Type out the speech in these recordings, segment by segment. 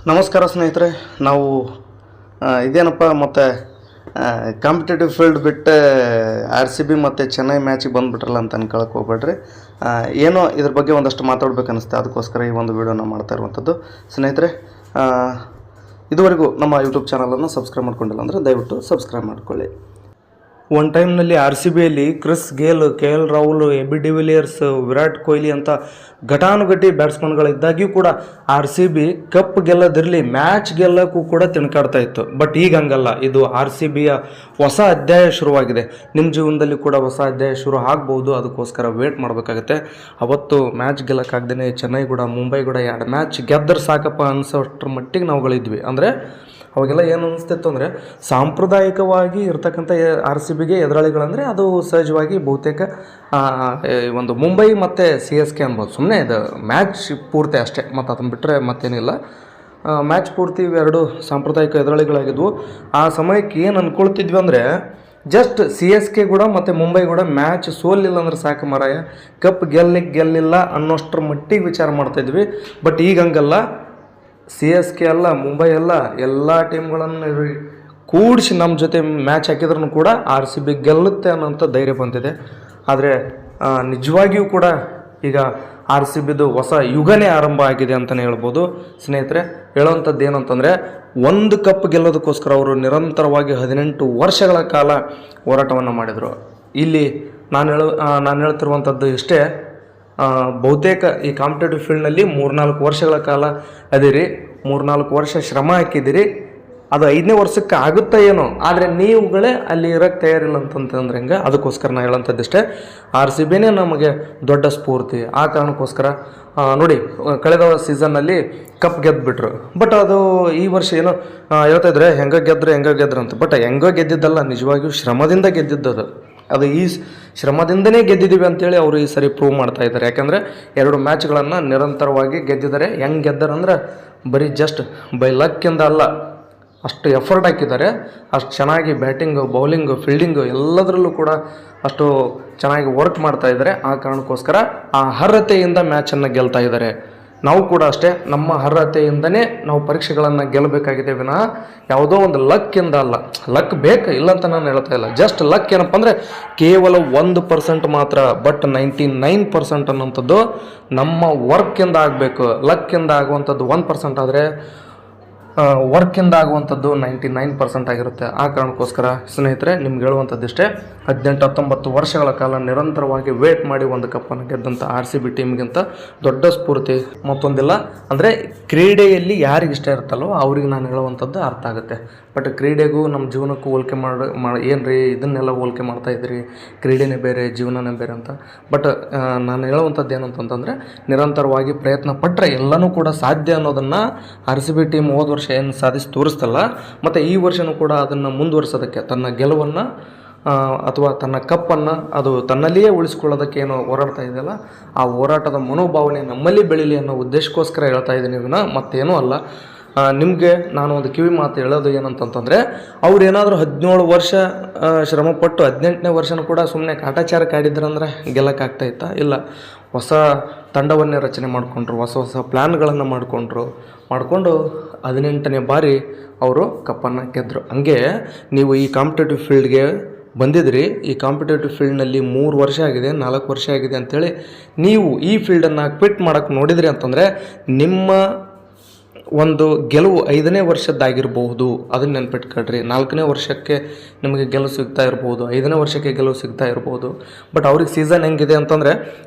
ನಮಸ್ಕಾರ ಸ್ನೇಹಿತರೆ. ನಾವು ಇದೇನಪ್ಪ ಮತ್ತು ಕಾಂಪಿಟೇಟಿವ್ ಫೀಲ್ಡ್ ಬಿಟ್ಟು RCB ಮತ್ತು ಚೆನ್ನೈ ಮ್ಯಾಚಿಗೆ ಬಂದುಬಿಟ್ರಲ್ಲ ಅಂತ ಅನ್ಕೊಳಕ್ಕೆ ಹೋಗ್ಬೇಡ್ರಿ. ಏನೋ ಇದ್ರ ಬಗ್ಗೆ ಒಂದಷ್ಟು ಮಾತಾಡ್ಬೇಕು ಅನ್ನಿಸ್ತೆ, ಅದಕ್ಕೋಸ್ಕರ ಈ ಒಂದು ವಿಡಿಯೋನ ಮಾಡ್ತಾ ಇರುವಂಥದ್ದು. ಸ್ನೇಹಿತರೆ, ಇದುವರೆಗೂ ನಮ್ಮ ಯೂಟ್ಯೂಬ್ ಚಾನಲನ್ನು ಸಬ್ಸ್ಕ್ರೈಬ್ ಮಾಡ್ಕೊಂಡಿಲ್ಲ ಅಂದರೆ ದಯವಿಟ್ಟು ಸಬ್ಸ್ಕ್ರೈಬ್ ಮಾಡ್ಕೊಳ್ಳಿ. ಒನ್ ಟೈಮ್ನಲ್ಲಿ RCBಯಲ್ಲಿ Chris Gayle, KL Rahul, AB de Villiers, Virat Kohli ಅಂತ ಘಟಾನುಘಟಿ ಬ್ಯಾಟ್ಸ್ಮನ್ಗಳಿದ್ದಾಗ್ಯೂ ಕೂಡ RCB ಕಪ್ ಗೆಲ್ಲದಿರಲಿ ಮ್ಯಾಚ್ ಗೆಲ್ಲಕ್ಕೂ ಕೂಡ ತಿಣಕಾಡ್ತಾ ಇತ್ತು. ಬಟ್ ಈಗ ಹಂಗಲ್ಲ. ಇದು RCBಯ ಹೊಸ ಅಧ್ಯಾಯ ಶುರುವಾಗಿದೆ. ನಿಮ್ಮ ಜೀವನದಲ್ಲಿ ಕೂಡ ಹೊಸ ಅಧ್ಯಾಯ ಶುರು ಆಗ್ಬೋದು. ಅದಕ್ಕೋಸ್ಕರ ವೇಟ್ ಮಾಡಬೇಕಾಗತ್ತೆ. ಅವತ್ತು ಮ್ಯಾಚ್ ಗೆಲ್ಲಕ್ಕಾಗ್ದೇ ಚೆನ್ನೈ ಕೂಡ ಮುಂಬೈ ಕೂಡ 2 ಮ್ಯಾಚ್ ಗೆದ್ದರೆ ಸಾಕಪ್ಪ ಅನ್ಸೋಷ್ಟ್ರ ಮಟ್ಟಿಗೆ ನಾವುಗಳಿದ್ವಿ. ಅಂದರೆ ಅವಾಗೆಲ್ಲ ಏನು ಅನಿಸ್ತಿತ್ತು ಅಂದರೆ, ಸಾಂಪ್ರದಾಯಿಕವಾಗಿ ಇರ್ತಕ್ಕಂಥ RCBಗೆ ಎದುರಾಳಿಗಳಂದರೆ ಅದು ಸಹಜವಾಗಿ ಬಹುತೇಕ ಒಂದು ಮುಂಬೈ ಮತ್ತು CSK ಅನ್ಬೋದು. ಸುಮ್ಮನೆ ಇದು ಮ್ಯಾಚ್ ಪೂರ್ತಿ ಅಷ್ಟೇ, ಮತ್ತು ಅದನ್ನು ಬಿಟ್ಟರೆ ಮತ್ತೇನಿಲ್ಲ. ಮ್ಯಾಚ್ ಪೂರ್ತಿ ಇವೆರಡು ಸಾಂಪ್ರದಾಯಿಕ ಎದುರಾಳಿಗಳಾಗಿದ್ವು. ಆ ಸಮಯಕ್ಕೆ ಏನು ಅಂದ್ಕೊಳ್ತಿದ್ವಿ ಅಂದರೆ, ಜಸ್ಟ್ CSK ಕೂಡ ಮತ್ತು ಮುಂಬೈ ಕೂಡ ಮ್ಯಾಚ್ ಸೋಲಿಲ್ಲ ಅಂದ್ರೆ ಸಾಕು ಮಾರಾಯ, ಕಪ್ ಗೆಲ್ಲಿಲ್ಲ ಅನ್ನೋಷ್ಟ್ರ ಮಟ್ಟಿಗೆ ವಿಚಾರ ಮಾಡ್ತಾಯಿದ್ವಿ. ಬಟ್ ಈಗ ಹಂಗಲ್ಲ. CSK ಅಲ್ಲ, ಮುಂಬೈ ಅಲ್ಲ, ಎಲ್ಲ ಟೀಮ್ಗಳನ್ನು ಕೂಡಿಸಿ ನಮ್ಮ ಜೊತೆ ಮ್ಯಾಚ್ ಹಾಕಿದ್ರೂ ಕೂಡ RCB ಗೆಲ್ಲುತ್ತೆ ಅನ್ನೋಂಥ ಧೈರ್ಯ ಬಂದಿದೆ. ಆದರೆ ನಿಜವಾಗಿಯೂ ಕೂಡ ಈಗ RCBದು ಹೊಸ ಯುಗನೇ ಆರಂಭ ಆಗಿದೆ ಅಂತಲೇ ಹೇಳ್ಬೋದು. ಸ್ನೇಹಿತರೆ, ಹೇಳೋವಂಥದ್ದು ಏನಂತಂದರೆ, ಒಂದು ಕಪ್ ಗೆಲ್ಲೋದಕ್ಕೋಸ್ಕರ ಅವರು ನಿರಂತರವಾಗಿ 18 ವರ್ಷಗಳ ಕಾಲ ಹೋರಾಟವನ್ನು ಮಾಡಿದರು. ಇಲ್ಲಿ ನಾನು ಹೇಳ್ತಿರುವಂಥದ್ದು ಇಷ್ಟೇ, ಬಹುತೇಕ ಈ ಕಾಂಪಿಟೇಟಿವ್ ಫೀಲ್ಡ್ನಲ್ಲಿ 3-4 ವರ್ಷಗಳ ಕಾಲ ಅದಿರಿ, 3-4 ವರ್ಷ ಶ್ರಮ ಹಾಕಿದ್ದೀರಿ. ಅದು 5ನೇ ವರ್ಷಕ್ಕೆ ಆಗುತ್ತಾ ಏನೋ, ಆದರೆ ನೀವುಗಳೇ ಅಲ್ಲಿ ಇರೋಕ್ಕೆ ತಯಾರಿಲ್ಲ ಅಂತಂತಂದ್ರೆ ಹೆಂಗೆ. ಅದಕ್ಕೋಸ್ಕರ ನಾನು ಹೇಳೋಂಥದ್ದಿಷ್ಟೇ, RCBನೇ ನಮಗೆ ದೊಡ್ಡ ಸ್ಫೂರ್ತಿ. ಆ ಕಾರಣಕ್ಕೋಸ್ಕರ ನೋಡಿ, ಕಳೆದ ಸೀಸನ್ನಲ್ಲಿ ಕಪ್ ಗೆದ್ದುಬಿಟ್ರು. ಬಟ್ ಅದು ಈ ವರ್ಷ ಏನೋ ಹೇಳ್ತಾಯಿದ್ರೆ ಹೆಂಗೆ ಗೆದ್ರು ಅಂತ. ಬಟ್ ಹೆಂಗೋ ಗೆದ್ದಿದ್ದಲ್ಲ, ನಿಜವಾಗಿಯೂ ಶ್ರಮದಿಂದ ಗೆದ್ದಿದ್ದದು. ಅದು ಈ ಶ್ರಮದಿಂದನೇ ಗೆದ್ದಿದ್ದೀವಿ ಅಂತೇಳಿ ಅವರು ಈ ಸರಿ ಪ್ರೂವ್ ಮಾಡ್ತಾ ಇದ್ದಾರೆ. ಯಾಕಂದರೆ 2 ಮ್ಯಾಚ್ಗಳನ್ನು ನಿರಂತರವಾಗಿ ಗೆದ್ದಿದ್ದಾರೆ. ಹೆಂಗೆ ಗೆದ್ದಾರಂದ್ರೆ, ಬರೀ ಜಸ್ಟ್ ಬೈ ಲಕ್ಕಿಂದ ಅಲ್ಲ, ಅಷ್ಟು ಎಫರ್ಟ್ ಹಾಕಿದ್ದಾರೆ. ಅಷ್ಟು ಚೆನ್ನಾಗಿ ಬ್ಯಾಟಿಂಗು, ಬೌಲಿಂಗು, ಫೀಲ್ಡಿಂಗು ಎಲ್ಲದರಲ್ಲೂ ಕೂಡ ಅಷ್ಟು ಚೆನ್ನಾಗಿ ವರ್ಕ್ ಮಾಡ್ತಾ ಇದ್ದಾರೆ. ಆ ಕಾರಣಕ್ಕೋಸ್ಕರ ಆ ಅರ್ಹತೆಯಿಂದ ಮ್ಯಾಚನ್ನು ಗೆಲ್ತಾ ಇದ್ದಾರೆ. ನಾವು ಕೂಡ ಅಷ್ಟೇ, ನಮ್ಮ ಅರ್ಹತೆಯಿಂದನೇ ನಾವು ಪರೀಕ್ಷೆಗಳನ್ನು ಗೆಲ್ಲಬೇಕಾಗಿದೆ ವಿನಃ ಯಾವುದೋ ಒಂದು ಲಕ್ಕಿಂದ ಅಲ್ಲ. ಲಕ್ ಬೇಕು, ಇಲ್ಲಂತ ನಾನು ಹೇಳ್ತಾ ಇಲ್ಲ. ಜಸ್ಟ್ ಲಕ್ ಏನಪ್ಪ ಅಂದರೆ ಕೇವಲ 1% ಮಾತ್ರ. ಬಟ್ 99% ಅನ್ನೋಂಥದ್ದು ನಮ್ಮ ವರ್ಕಿಂದ ಆಗಬೇಕು. ಲಕ್ಕಿಂದ ಆಗುವಂಥದ್ದು 1% ಆದರೆ ವರ್ಕಿಂದ ಆಗುವಂಥದ್ದು 99% ಆಗಿರುತ್ತೆ. ಆ ಕಾರಣಕ್ಕೋಸ್ಕರ ಸ್ನೇಹಿತರೆ, ನಿಮ್ಗೆ ಹೇಳುವಂಥದ್ದಿಷ್ಟೇ, 18-19 ವರ್ಷಗಳ ಕಾಲ ನಿರಂತರವಾಗಿ ವೇಟ್ ಮಾಡಿ ಒಂದು ಕಪ್ಪನ್ನು ಗೆದ್ದಂಥ RCB ಟೀಮ್ಗಿಂತ ದೊಡ್ಡ ಸ್ಫೂರ್ತಿ ಮತ್ತೊಂದಿಲ್ಲ. ಅಂದರೆ ಕ್ರೀಡೆಯಲ್ಲಿ ಯಾರಿಗೆ ಇಷ್ಟ ಇರುತ್ತಲ್ಲೋ ಅವ್ರಿಗೆ ನಾನು ಹೇಳುವಂಥದ್ದು ಅರ್ಥ ಆಗುತ್ತೆ. ಬಟ್ ಕ್ರೀಡೆಗೂ ನಮ್ಮ ಜೀವನಕ್ಕೂ ಹೋಲಿಕೆ ಏನು ರೀ ಇದನ್ನೆಲ್ಲ ಹೋಲಿಕೆ ಮಾಡ್ತಾಯಿದ್ರಿ, ಕ್ರೀಡೆನೇ ಬೇರೆ ಜೀವನನೇ ಬೇರೆ ಅಂತ. ಬಟ್ ನಾನು ಹೇಳುವಂಥದ್ದು ಏನಂತಂದರೆ, ನಿರಂತರವಾಗಿ ಪ್ರಯತ್ನ ಪಟ್ಟರೆ ಎಲ್ಲನೂ ಕೂಡ ಸಾಧ್ಯ ಅನ್ನೋದನ್ನು RCB ಟೀಮ್ ಹೋದ ವರ್ಷ ಏನು ಸಾಧಿಸಿ ತೋರಿಸ್ತಲ್ಲ, ಮತ್ತು ಈ ವರ್ಷವೂ ಕೂಡ ಅದನ್ನು ಮುಂದುವರಿಸೋದಕ್ಕೆ, ತನ್ನ ಗೆಲುವನ್ನು ಅಥವಾ ತನ್ನ ಕಪ್ಪನ್ನು ಅದು ತನ್ನಲ್ಲಿಯೇ ಉಳಿಸ್ಕೊಳ್ಳೋದಕ್ಕೆ ಏನೋ ಹೋರಾಡ್ತಾ ಇದೆಯಲ್ಲ, ಆ ಹೋರಾಟದ ಮನೋಭಾವನೆ ನಮ್ಮಲ್ಲಿ ಬೆಳೀಲಿ ಅನ್ನೋ ಉದ್ದೇಶಕ್ಕೋಸ್ಕರ ಹೇಳ್ತಾ ಇದ್ದೀನಿ ವಿನ ಮತ್ತೇನೂ ಅಲ್ಲ. ನಿಮಗೆ ನಾನು ಒಂದು ಕಿವಿ ಮಾತು ಹೇಳೋದು ಏನಂತಂತಂದರೆ, ಅವ್ರು ಏನಾದರೂ 17 ವರ್ಷ ಶ್ರಮಪಟ್ಟು 18ನೇ ವರ್ಷನೂ ಕೂಡ ಸುಮ್ಮನೆ ಕಾಟಾಚಾರಕ್ಕೆ ಆಡಿದ್ರಂದ್ರೆ ಗೆಲ್ಲಕ್ಕಾಗ್ತಾಯಿತ್ತಾ? ಇಲ್ಲ. ಹೊಸ ತಂಡವನ್ನೇ ರಚನೆ ಮಾಡಿಕೊಂಡ್ರು, ಹೊಸ ಪ್ಲ್ಯಾನ್ಗಳನ್ನು ಮಾಡಿಕೊಂಡು 18ನೇ ಬಾರಿ ಅವರು ಕಪ್ಪನ್ನು ಗೆದ್ದರು. ಹಂಗೆ ನೀವು ಈ ಕಾಂಪಿಟೇಟಿವ್ ಫೀಲ್ಡ್ಗೆ ಬಂದಿದ್ರಿ. ಈ ಕಾಂಪಿಟೇಟಿವ್ ಫೀಲ್ಡ್ನಲ್ಲಿ 3 ವರ್ಷ ಆಗಿದೆ, 4 ವರ್ಷ ಆಗಿದೆ ಅಂಥೇಳಿ ನೀವು ಈ ಫೀಲ್ಡನ್ನು ಕ್ವಿಟ್ ಮಾಡೋಕ್ಕೆ ನೋಡಿದ್ರಿ ಅಂತಂದರೆ, ನಿಮ್ಮ ಒಂದು ಗೆಲುವು 5ನೇ ವರ್ಷದ್ದಾಗಿರ್ಬಹುದು. ಅದನ್ನು ನೆನ್ಪಿಟ್ಕೊಳ್ರಿ. 4ನೇ ವರ್ಷಕ್ಕೆ ನಿಮಗೆ ಗೆಲುವು ಸಿಗ್ತಾ ಇರ್ಬೋದು, 5ನೇ ವರ್ಷಕ್ಕೆ ಗೆಲುವು ಸಿಗ್ತಾ ಇರ್ಬೋದು. ಬಟ್ ಅವ್ರಿಗೆ ಸೀಸನ್ ಹೆಂಗಿದೆ ಅಂತಂದರೆ,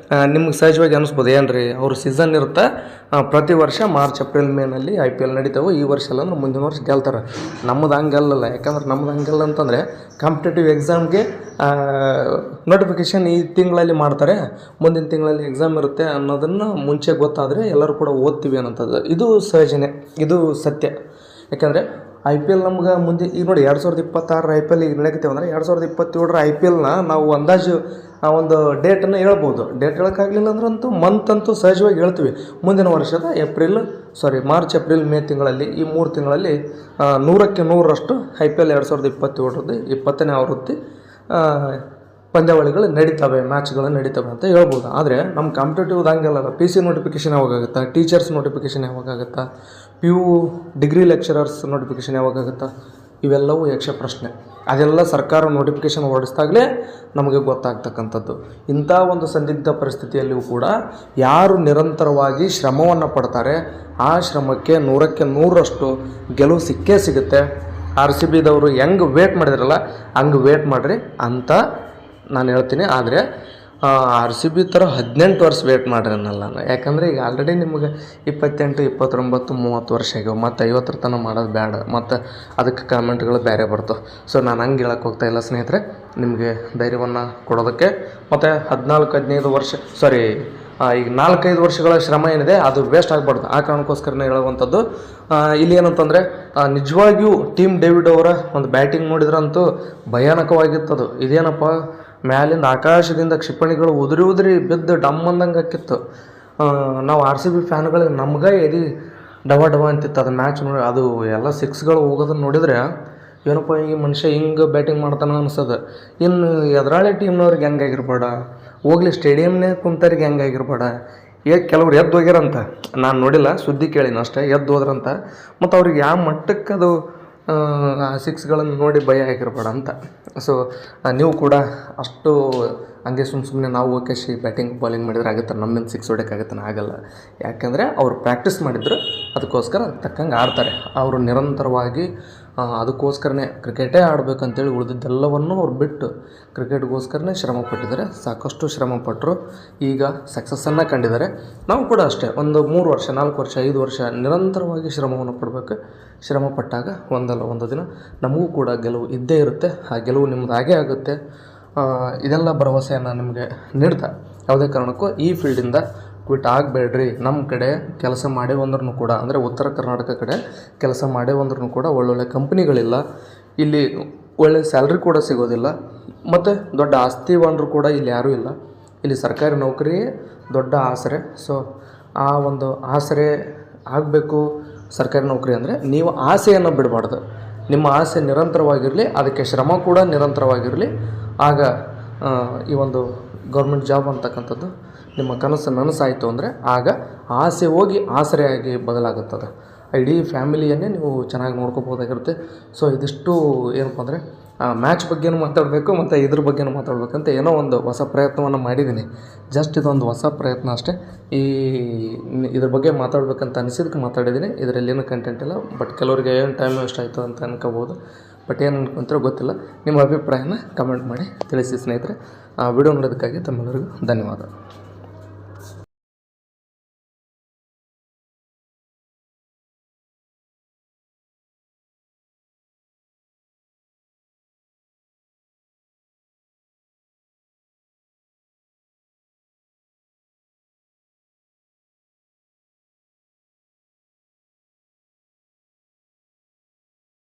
ನಿಮ್ಗೆ ಸಹಜವಾಗಿ ಅನ್ನಿಸ್ಬೋದು, ಏನು ರೀ ಅವ್ರ ಸೀಸನ್ ಇರುತ್ತೆ, ಪ್ರತಿ ವರ್ಷ ಮಾರ್ಚ್, ಏಪ್ರಿಲ್, ಮೇನಲ್ಲಿ IPL ನಡೀತಾವೆ, ಈ ವರ್ಷ ಇಲ್ಲ ಅಂದ್ರೆ ಮುಂದಿನ ವರ್ಷ ಗೆಲ್ತಾರೆ. ನಮ್ಮದು ಹಂಗಲ್ಲ. ಯಾಕಂದ್ರೆ ನಮ್ಮದು ಹಂಗಲ್ಲ ಅಂತಂದರೆ, ಕಾಂಪಿಟೇಟಿವ್ ಎಕ್ಸಾಮ್ಗೆ ನೋಟಿಫಿಕೇಷನ್ ಈ ತಿಂಗಳಲ್ಲಿ ಮಾಡ್ತಾರೆ, ಮುಂದಿನ ತಿಂಗಳಲ್ಲಿ ಎಕ್ಸಾಮ್ ಇರುತ್ತೆ ಅನ್ನೋದನ್ನು ಮುಂಚೆ ಗೊತ್ತಾದರೆ ಎಲ್ಲರೂ ಕೂಡ ಓದ್ತೀವಿ ಅನ್ನೋಂಥದ್ದು. ಇದು ಸಹಜನೇ, ಇದು ಸತ್ಯ. ಯಾಕೆಂದರೆ IPL ನಮ್ಗೆ ಮುಂದೆ ಈಗ ನೋಡಿ, 2026 IPL ಈಗ ನಡೆಯುತ್ತೇವೆ ಅಂದರೆ 2027 IPLನ ನಾವು ಅಂದಾಜು ಒಂದು ಡೇಟನ್ನು ಹೇಳ್ಬೋದು. ಡೇಟ್ ಹೇಳೋಕ್ಕಾಗಲಿಲ್ಲ ಅಂದ್ರಂತೂ ಮಂತ್ ಅಂತೂ ಸಹಜವಾಗಿ ಹೇಳ್ತೀವಿ. ಮುಂದಿನ ವರ್ಷದ ಮಾರ್ಚ್, ಏಪ್ರಿಲ್, ಮೇ ತಿಂಗಳಲ್ಲಿ, ಈ 3 ತಿಂಗಳಲ್ಲಿ 100ಕ್ಕೆ 100ರಷ್ಟು IPL 2027 20ನೇ ಆವೃತ್ತಿ ಪಂದ್ಯಾವಳಿಗಳು ನಡೀತವೆ, ಮ್ಯಾಚ್ಗಳು ನಡೀತವೆ ಅಂತ ಹೇಳ್ಬೋದು. ಆದರೆ ನಮ್ಮ ಕಾಂಪಿಟೇಟಿವ್ ಹಂಗಲ್ಲ. ಪಿ ಸಿ ನೋಟಿಫಿಕೇಷನ್ ಯಾವಾಗಾಗುತ್ತಾ, ಟೀಚರ್ಸ್ ನೋಟಿಫಿಕೇಷನ್ ಯಾವಾಗಾಗುತ್ತಾ, PU ಡಿಗ್ರಿ ಲೆಕ್ಚರರ್ಸ್ ನೋಟಿಫಿಕೇಷನ್ ಯಾವಾಗಾಗುತ್ತಾ, ಇವೆಲ್ಲವೂ ಯಕ್ಷ ಪ್ರಶ್ನೆ. ಅದೆಲ್ಲ ಸರ್ಕಾರ ನೋಟಿಫಿಕೇಷನ್ ಹೊರಡಿಸಿದಾಗಲೇ ನಮಗೆ ಗೊತ್ತಾಗ್ತಕ್ಕಂಥದ್ದು. ಇಂಥ ಒಂದು ಸಂದಿಗ್ಧ ಪರಿಸ್ಥಿತಿಯಲ್ಲಿಯೂ ಕೂಡ ಯಾರು ನಿರಂತರವಾಗಿ ಶ್ರಮವನ್ನು ಪಡ್ತಾರೆ ಆ ಶ್ರಮಕ್ಕೆ 100ಕ್ಕೆ 100ರಷ್ಟು ಗೆಲುವು ಸಿಕ್ಕೇ ಸಿಗುತ್ತೆ. RCBದವರು ಹೆಂಗೆ ವೇಟ್ ಮಾಡಿದ್ರಲ್ಲ ಹಂಗೆ ವೇಟ್ ಮಾಡಿರಿ ಅಂತ ನಾನು ಹೇಳ್ತೀನಿ. ಆದರೆ RCB ಥರ 18 ವರ್ಷ ವೇಟ್ ಮಾಡ್ರಿ ಅನ್ನಲ್ಲ ನಾನು. ಯಾಕಂದರೆ ಈಗ ಆಲ್ರೆಡಿ ನಿಮಗೆ 28, 29, 30 ವರ್ಷ ಆಗ್ಯಾವ. ಮತ್ತು 50 ತನಕ ಮಾಡೋದು ಬೇಡ, ಮತ್ತು ಅದಕ್ಕೆ ಕಾಮೆಂಟ್ಗಳು ಬೇರೆ ಬರ್ತವೆ. ಸೊ ನಾನು ಹಂಗೆ ಹೇಳಕ್ಕೆ ಹೋಗ್ತಾ ಇಲ್ಲ ಸ್ನೇಹಿತರೆ. ನಿಮಗೆ ಧೈರ್ಯವನ್ನು ಕೊಡೋದಕ್ಕೆ ಮತ್ತು 14-15 ವರ್ಷ ಈಗ 4-5 ವರ್ಷಗಳ ಶ್ರಮ ಏನಿದೆ ಅದು ವೇಸ್ಟ್ ಆಗಬಾರ್ದು. ಆ ಕಾರಣಕ್ಕೋಸ್ಕರನೇ ಹೇಳುವಂಥದ್ದು. ಇಲ್ಲಿ ಏನಂತಂದರೆ ನಿಜವಾಗಿಯೂ ಟೀಮ್ ಡೇವಿಡ್ ಅವರ ಒಂದು ಬ್ಯಾಟಿಂಗ್ ನೋಡಿದ್ರಂತೂ ಭಯಾನಕವಾಗಿತ್ತದು. ಇದೇನಪ್ಪ, ಮ್ಯಾಲಿಂದ ಆಕಾಶದಿಂದ ಕ್ಷಿಪಣಿಗಳು ಉದುರಿ ಬಿದ್ದು ಡಮ್ ಅಂದಂಗೆ ಹಾಕಿತ್ತು. ನಾವು RCB ಫ್ಯಾನ್ಗಳಿಗೆ ನಮ್ಗೆ ಎದಿ ಡವ ಅಂತಿತ್ತು ಅದು ಮ್ಯಾಚ್ ನೋಡಿ. ಅದು ಎಲ್ಲ 6ಗಳು ಹೋಗೋದನ್ನು ನೋಡಿದರೆ ಏನಪ್ಪ ಈ ಮನುಷ್ಯ ಹಿಂಗೆ ಬ್ಯಾಟಿಂಗ್ ಮಾಡ್ತಾನೆ ಅನ್ಸೋದು. ಇನ್ನು ಎದುರಾಳಿ ಟೀಮ್ನವ್ರಿಗೆ ಹೆಂಗಾಗಿರ್ಬೇಡ, ಹೋಗ್ಲಿ ಸ್ಟೇಡಿಯಮ್ನೇ ಕುಂತವ್ರಿಗೆ ಹೆಂಗಾಗಿರ್ಬೇಡ. ಕೆಲವ್ರು ಎದ್ದು ಹೋಗ್ಯಾರಂತ, ನಾನು ನೋಡಿಲ್ಲ, ಸುದ್ದಿ ಕೇಳಿನ ಅಷ್ಟೇ, ಎದ್ದು ಹೋದ್ರಂತ. ಮತ್ತು ಅವ್ರಿಗೆ ಯಾವ ಮಟ್ಟಕ್ಕೆ ಅದು 6ಗಳನ್ನು ನೋಡಿ ಭಯ ಆಗಿರ್ಬೇಡ ಅಂತ. ಸೊ ನೀವು ಕೂಡ ಅಷ್ಟು ಹಂಗೆ ಸುಮ್ಮನೆ ನಾವು ಓಕೆಶಿ ಬ್ಯಾಟಿಂಗ್ ಬಾಲಿಂಗ್ ಮಾಡಿದ್ರೆ ಆಗುತ್ತೆ, ನಮ್ಮಿಂದ 6 ಹೊಡೆಯೋಕ್ಕಾಗುತ್ತೆ ಆಗಲ್ಲ. ಯಾಕೆಂದರೆ ಅವ್ರು ಪ್ರಾಕ್ಟೀಸ್ ಮಾಡಿದ್ರು, ಅದಕ್ಕೋಸ್ಕರ ಅದಕ್ಕೆ ತಕ್ಕಂಗೆ ಆಡ್ತಾರೆ. ಅವರು ನಿರಂತರವಾಗಿ ಅದಕ್ಕೋಸ್ಕರನೇ ಕ್ರಿಕೆಟೇ ಆಡಬೇಕಂತೇಳಿ ಉಳಿದಿದ್ದೆಲ್ಲವನ್ನೂ ಅವ್ರು ಬಿಟ್ಟು ಕ್ರಿಕೆಟ್ಗೋಸ್ಕರನೇ ಶ್ರಮ ಪಟ್ಟಿದ್ದಾರೆ. ಸಾಕಷ್ಟು ಶ್ರಮಪಟ್ಟರು, ಈಗ ಸಕ್ಸಸ್ಸನ್ನು ಕಂಡಿದ್ದಾರೆ. ನಾವು ಕೂಡ ಅಷ್ಟೇ ಒಂದು 3 ವರ್ಷ, 4 ವರ್ಷ, 5 ವರ್ಷ ನಿರಂತರವಾಗಿ ಶ್ರಮವನ್ನು ಪಡಬೇಕು. ಶ್ರಮ ಪಟ್ಟಾಗ ಒಂದಲ್ಲ ಒಂದು ದಿನ ನಮಗೂ ಕೂಡ ಗೆಲುವು ಇದ್ದೇ ಇರುತ್ತೆ. ಆ ಗೆಲುವು ನಿಮ್ಮದು ಆಗೇ ಆಗುತ್ತೆ. ಇದೆಲ್ಲ ಭರವಸೆಯನ್ನು ನಿಮಗೆ ನೀಡ್ತಾ ಯಾವುದೇ ಕಾರಣಕ್ಕೂ ಈ ಫೀಲ್ಡಿಂದ ಕ್ವಿಟ್ ಆಗಬೇಡ್ರಿ. ನಮ್ಮ ಕಡೆ ಕೆಲಸ ಮಾಡೇ ಬಂದ್ರೂ ಕೂಡ, ಅಂದರೆ ಉತ್ತರ ಕರ್ನಾಟಕ ಕಡೆ ಕೆಲಸ ಮಾಡೇ ಬಂದ್ರೂ ಕೂಡ ಒಳ್ಳೊಳ್ಳೆ ಕಂಪ್ನಿಗಳಿಲ್ಲ, ಇಲ್ಲಿ ಒಳ್ಳೆ ಸ್ಯಾಲ್ರಿ ಕೂಡ ಸಿಗೋದಿಲ್ಲ, ಮತ್ತು ದೊಡ್ಡ ಆಸ್ತಿವಾನರು ಕೂಡ ಇಲ್ಲಿ ಯಾರೂ ಇಲ್ಲ. ಇಲ್ಲಿ ಸರ್ಕಾರಿ ನೌಕರಿಯೇ ದೊಡ್ಡ ಆಸರೆ. ಸೊ ಆ ಒಂದು ಆಸರೆ ಆಗಬೇಕು ಸರ್ಕಾರಿ ನೌಕರಿ ಅಂದರೆ ನೀವು ಆಸೆಯನ್ನು ಬಿಡಬಾರ್ದು. ನಿಮ್ಮ ಆಸೆ ನಿರಂತರವಾಗಿರಲಿ, ಅದಕ್ಕೆ ಶ್ರಮ ಕೂಡ ನಿರಂತರವಾಗಿರಲಿ. ಆಗ ಈ ಒಂದು ಗೌರ್ಮೆಂಟ್ ಜಾಬ್ ಅಂತಕ್ಕಂಥದ್ದು ನಿಮ್ಮ ಕನಸು ನನಸಾಯಿತು ಅಂದರೆ ಆಗ ಆಸೆ ಹೋಗಿ ಆಸರೆಯಾಗಿ ಬದಲಾಗುತ್ತದೆ. ಇಡೀ ಫ್ಯಾಮಿಲಿಯನ್ನೇ ನೀವು ಚೆನ್ನಾಗಿ ನೋಡ್ಕೋಬೋದಾಗಿರುತ್ತೆ. ಸೊ ಇದಿಷ್ಟು ಏನಪ್ಪ ಅಂದರೆ ಮ್ಯಾಚ್ ಬಗ್ಗೆನೂ ಮಾತಾಡಬೇಕು ಮತ್ತು ಇದ್ರ ಬಗ್ಗೆನೂ ಮಾತಾಡಬೇಕಂತ ಏನೋ ಒಂದು ಹೊಸ ಪ್ರಯತ್ನವನ್ನು ಮಾಡಿದ್ದೀನಿ. ಜಸ್ಟ್ ಇದೊಂದು ಹೊಸ ಪ್ರಯತ್ನ ಅಷ್ಟೇ. ಇದ್ರ ಬಗ್ಗೆ ಮಾತಾಡ್ಬೇಕಂತ ಅನಿಸಿದಕ್ಕೆ ಮಾತಾಡಿದ್ದೀನಿ. ಇದರಲ್ಲೇನು ಕಂಟೆಂಟ್ ಇಲ್ಲ. ಬಟ್ ಕೆಲವರಿಗೆ ಏನು ಟೈಮ್ ವೇಸ್ಟ್ ಆಯಿತು ಅಂತ ಅನ್ಕೋಬೋದು. ಬಟ್ ಏನು ಅನ್ಕೊಂತಾರೋ ಗೊತ್ತಿಲ್ಲ. ನಿಮ್ಮ ಅಭಿಪ್ರಾಯನ ಕಮೆಂಟ್ ಮಾಡಿ ತಿಳಿಸಿ ಸ್ನೇಹಿತರೆ. ವಿಡಿಯೋ ನೋಡೋದಕ್ಕಾಗಿ ತಮ್ಮೆಲ್ಲರಿಗೂ ಧನ್ಯವಾದ.